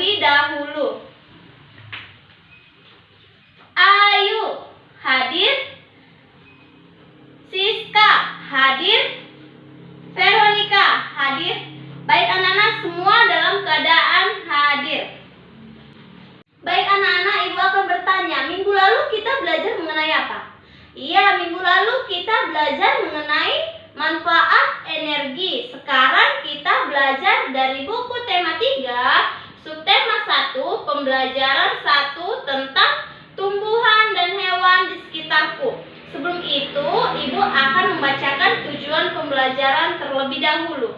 terlebih dahulu. Ayu hadir, Siska hadir, Veronica hadir. Baik anak-anak, semua dalam keadaan hadir. Baik anak-anak, ibu akan bertanya, minggu lalu kita belajar mengenai apa? Iya, minggu lalu kita belajar mengenai manfaat energi. Sekarang kita belajar dari buku tema 3, subtema 1, pembelajaran 1 tentang tumbuhan dan hewan di sekitarku. Sebelum itu, ibu akan membacakan tujuan pembelajaran terlebih dahulu.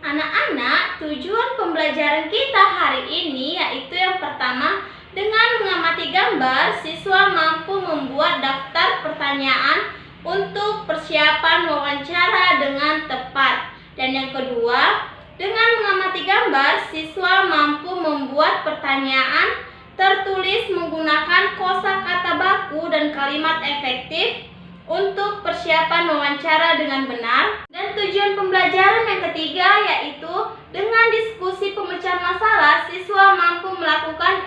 Anak-anak, tujuan pembelajaran kita hari ini yaitu yang pertama, dengan mengamati gambar, siswa mampu membuat daftar pertanyaan untuk persiapan wawancara dengan tepat. Dan yang kedua, dengan mengamati gambar, siswa mampu membuat pertanyaan tertulis menggunakan kosakata baku dan kalimat efektif untuk persiapan wawancara dengan benar. Dan tujuan pembelajaran yang ketiga yaitu dengan diskusi pemecahan masalah, siswa mampu melakukan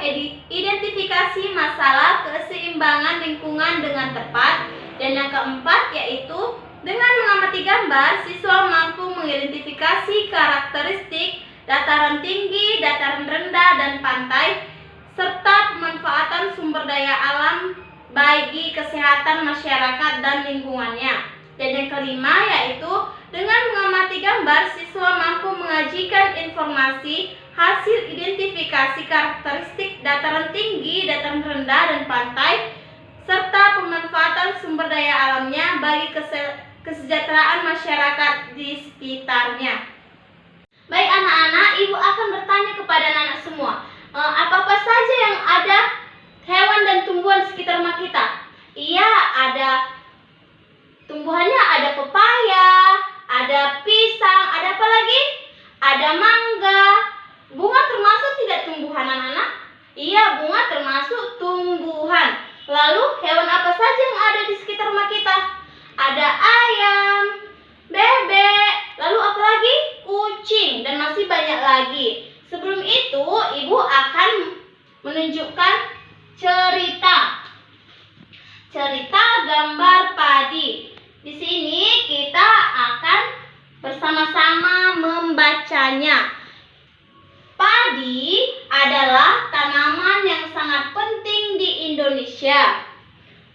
identifikasi masalah keseimbangan lingkungan dengan tepat. Dan yang keempat yaitu dengan mengamati gambar, siswa mampu mengidentifikasi karakteristik dataran tinggi, dataran rendah, dan pantai, serta pemanfaatan sumber daya alam bagi kesehatan masyarakat dan lingkungannya. Dan yang kelima yaitu dengan mengamati gambar, siswa mampu mengajikan informasi hasil identifikasi karakteristik dataran tinggi, dataran rendah, dan pantai, serta pemanfaatan sumber daya alamnya bagi kesejahteraan masyarakat di sekitarnya. Baik anak-anak, ibu akan bertanya kepada anak-anak semua, apa-apa saja yang ada hewan dan tumbuhan di sekitar rumah kita? Iya, ada tumbuhannya, ada pepaya, ada pisang, ada apa lagi? Ada mangga. Bunga termasuk tidak tumbuhan anak-anak? Iya, bunga termasuk tumbuhan. Lalu hewan apa saja yang ada di sekitar rumah kita? Ada ayam, bebek, lalu apa lagi? Kucing, dan masih banyak lagi. Sebelum itu, ibu akan menunjukkan cerita gambar padi. Di sini kita akan bersama-sama membacanya. Padi adalah tanaman yang sangat penting di Indonesia.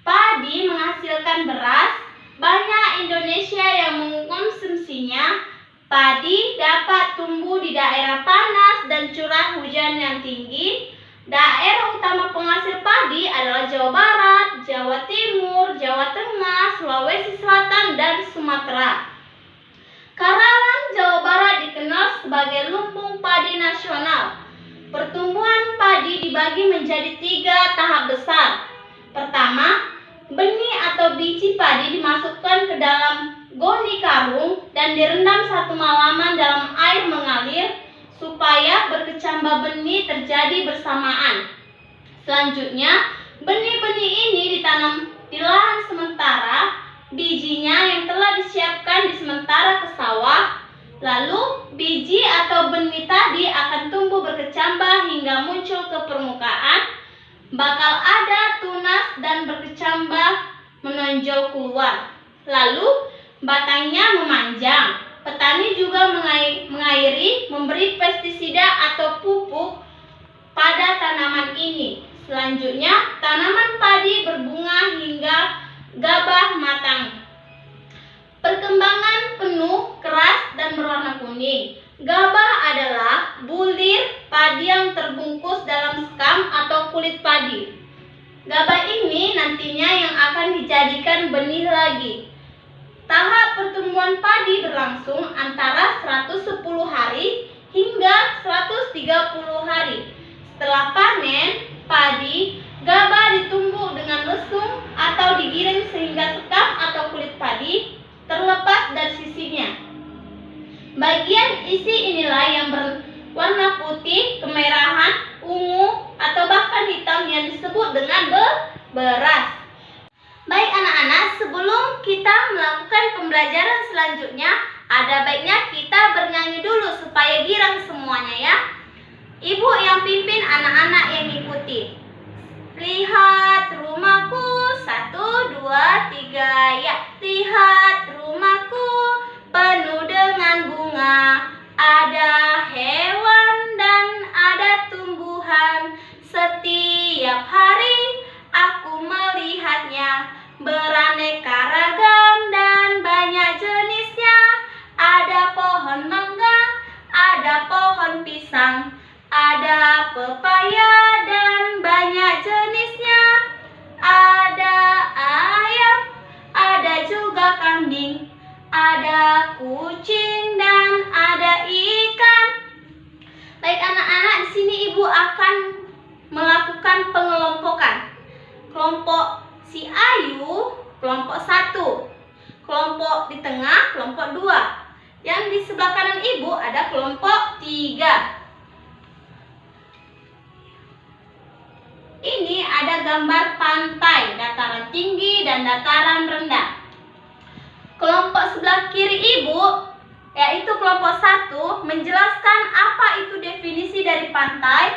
Padi menghasilkan beras. Banyak Indonesia yang mengkonsumsinya. Padi dapat tumbuh di daerah panas dan curah hujan yang tinggi. Daerah utama penghasil padi adalah Jawa Barat, Jawa Timur, Jawa Tengah, Sulawesi Selatan, dan Sumatera. Karawang, Jawa Barat dikenal sebagai lumbung padi nasional. Pertumbuhan padi dibagi menjadi 3 tahap besar. Pertama, benih atau biji padi dimasukkan ke dalam goni karung dan direndam 1 malaman dalam air mengalir supaya berkecambah benih terjadi bersamaan. Selanjutnya, benih-benih ini ditanam di lahan sementara, bijinya yang telah disiapkan di sementara ke sawah. Lalu, biji atau benih tadi akan tumbuh berkecambah hingga muncul ke permukaan. Bakal ada tunas dan berkecambah menonjol keluar. Lalu, batangnya memanjang. Petani juga mengairi, memberi pestisida atau pupuk pada tanaman ini. Selanjutnya, tanaman padi berbunga hingga gabah matang. Perkembangan penuh, keras, dan berwarna kuning. Gabah adalah bulir padi yang terbungkus dalam sekam atau kulit padi. Gabah ini nantinya yang akan dijadikan benih lagi. Tahap pertumbuhan padi berlangsung antara 110 hari hingga 130 hari. Setelah panen padi, gabah ditumbuk dengan lesung atau digiring sehingga sekam atau kulit padi terlepas dari sisinya. Bagian isi inilah yang berwarna putih, kemerahan, ungu, atau bahkan hitam yang disebut dengan beras. Baik anak-anak, sebelum kita melakukan pembelajaran selanjutnya, ada baiknya kita bernyanyi dulu supaya girang semuanya ya. Ibu yang pimpin, anak-anak yang ikuti. Lihat rumahku, 1, 2, 3, ya. Lihat rumahku penuh dengan bunga. Ada hewan dan ada tumbuhan. Setiap hari aku melihatnya. Beraneka ragam dan banyak jenisnya. Ada pohon mangga, ada pohon pisang, ada pepaya dan banyak jenisnya. Ada ayam, ada juga kambing, ada kucing dan ada ikan. Baik anak-anak, di sini ibu akan melakukan pengelompokan. Kelompok si Ayu, kelompok 1. Kelompok di tengah, kelompok 2. Yang di sebelah kanan ibu ada kelompok 3. Ini ada gambar pantai, dataran tinggi dan dataran rendah. Kelompok sebelah kiri ibu, yaitu kelompok 1, menjelaskan apa itu definisi dari pantai.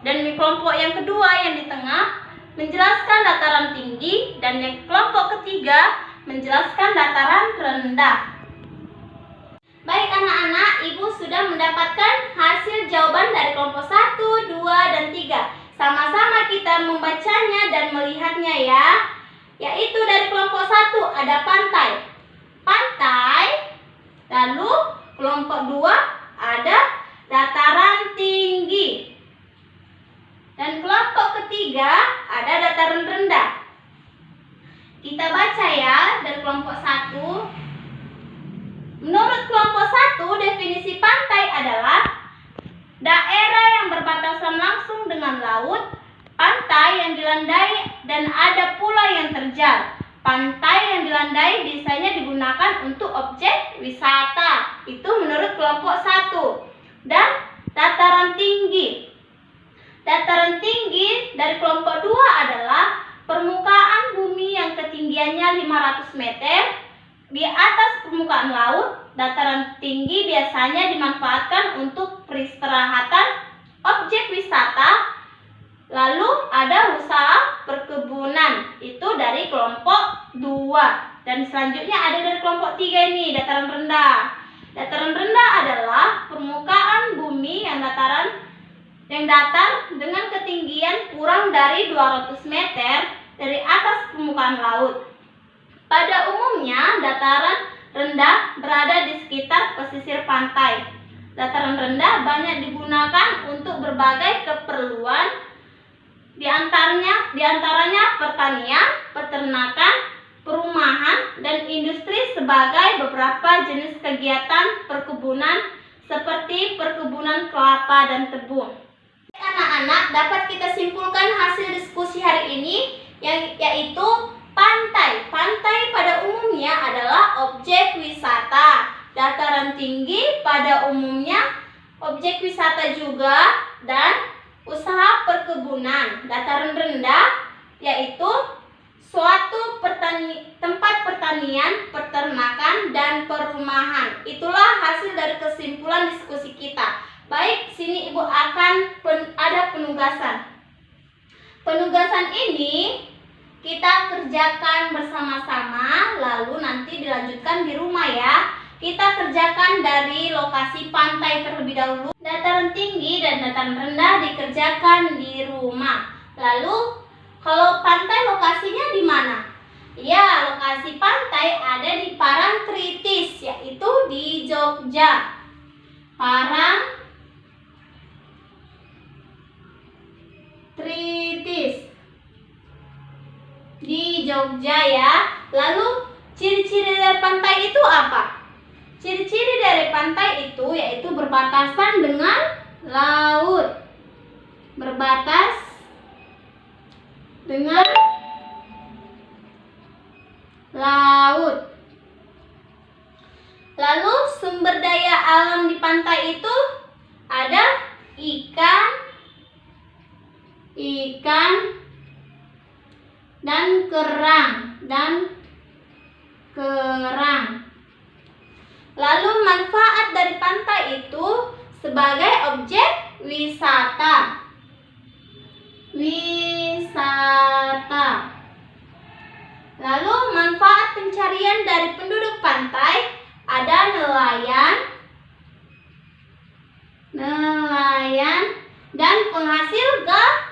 Dan kelompok yang kedua yang di tengah menjelaskan dataran tinggi. Dan yang kelompok ketiga menjelaskan dataran rendah. Baik anak-anak, ibu sudah mendapatkan hasil jawaban dari kelompok 1, 2, dan 3. Sama-sama kita membacanya dan melihatnya ya. Yaitu dari kelompok 1 ada pantai. Pantai. Lalu kelompok 2 ada dataran tinggi. Dan kelompok ketiga ada dataran rendah. Kita baca ya dari kelompok 1. Menurut kelompok 1, definisi pantai adalah daerah yang berbatasan langsung dengan laut, pantai yang dilandai dan ada pula yang terjal. Pantai yang dilandai biasanya digunakan untuk objek wisata. Itu menurut kelompok 1. Dan dataran tinggi. Dataran tinggi dari kelompok 2 adalah permukaan bumi yang ketinggiannya 500 meter di atas permukaan laut. Dataran tinggi biasanya dimanfaatkan untuk peristirahatan, objek wisata. Lalu ada usaha perkebunan. Itu dari kelompok 2. Dan selanjutnya ada dari kelompok 3 ini, dataran rendah. Dataran rendah adalah permukaan bumi yang datar dengan ketinggian kurang dari 200 meter dari atas permukaan laut. Pada umumnya, dataran rendah berada di sekitar pesisir pantai. Dataran rendah banyak digunakan untuk berbagai keperluan, di antaranya pertanian, peternakan, perumahan, dan industri sebagai beberapa jenis kegiatan perkebunan seperti perkebunan kelapa dan tebu. Anak-anak, dapat kita simpulkan hasil diskusi hari ini yaitu pantai. Pantai pada umumnya adalah objek wisata. Dataran tinggi pada umumnya objek wisata juga dan usaha perkebunan. Dataran rendah yaitu suatu tempat pertanian, peternakan, dan perumahan. Itulah hasil dari kesimpulan diskusi kita. Baik, sini ibu akan ada penugasan. Penugasan ini kita kerjakan bersama-sama, lalu nanti dilanjutkan di rumah ya. Kita kerjakan dari lokasi pantai terlebih dahulu. Dataran tinggi dan dataran rendah dikerjakan di rumah. Lalu kalau pantai lokasinya di mana? Ya, lokasi pantai ada di Parangtritis, yaitu di Jogja. Parangtritis di Jogja ya. Lalu ciri-ciri dari pantai itu apa? Ciri-ciri dari pantai itu yaitu berbatasan dengan laut. Berbatas dengan laut. Lalu sumber daya alam di pantai itu ada ikan dan kerang. Lalu manfaat dari pantai itu sebagai objek wisata. Wisata. Lalu manfaat pencarian dari penduduk pantai ada nelayan dan penghasil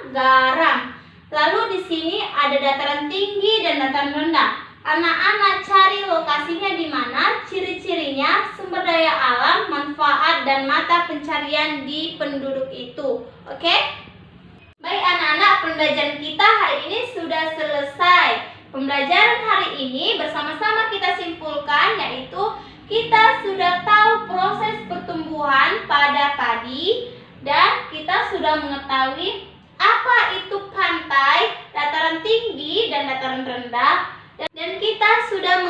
garam. Lalu di sini ada dataran tinggi dan dataran rendah. Anak-anak cari lokasinya di mana, ciri-cirinya, sumber daya alam, manfaat dan mata pencarian di penduduk itu. Oke? Baik anak-anak, pembelajaran kita hari ini sudah selesai. Pembelajaran hari ini bersama-sama kita simpulkan, yaitu kita sudah tahu proses pertumbuhan pada padi dan kita sudah mengetahui apa itu pantai, dataran tinggi dan dataran rendah, dan kita sudah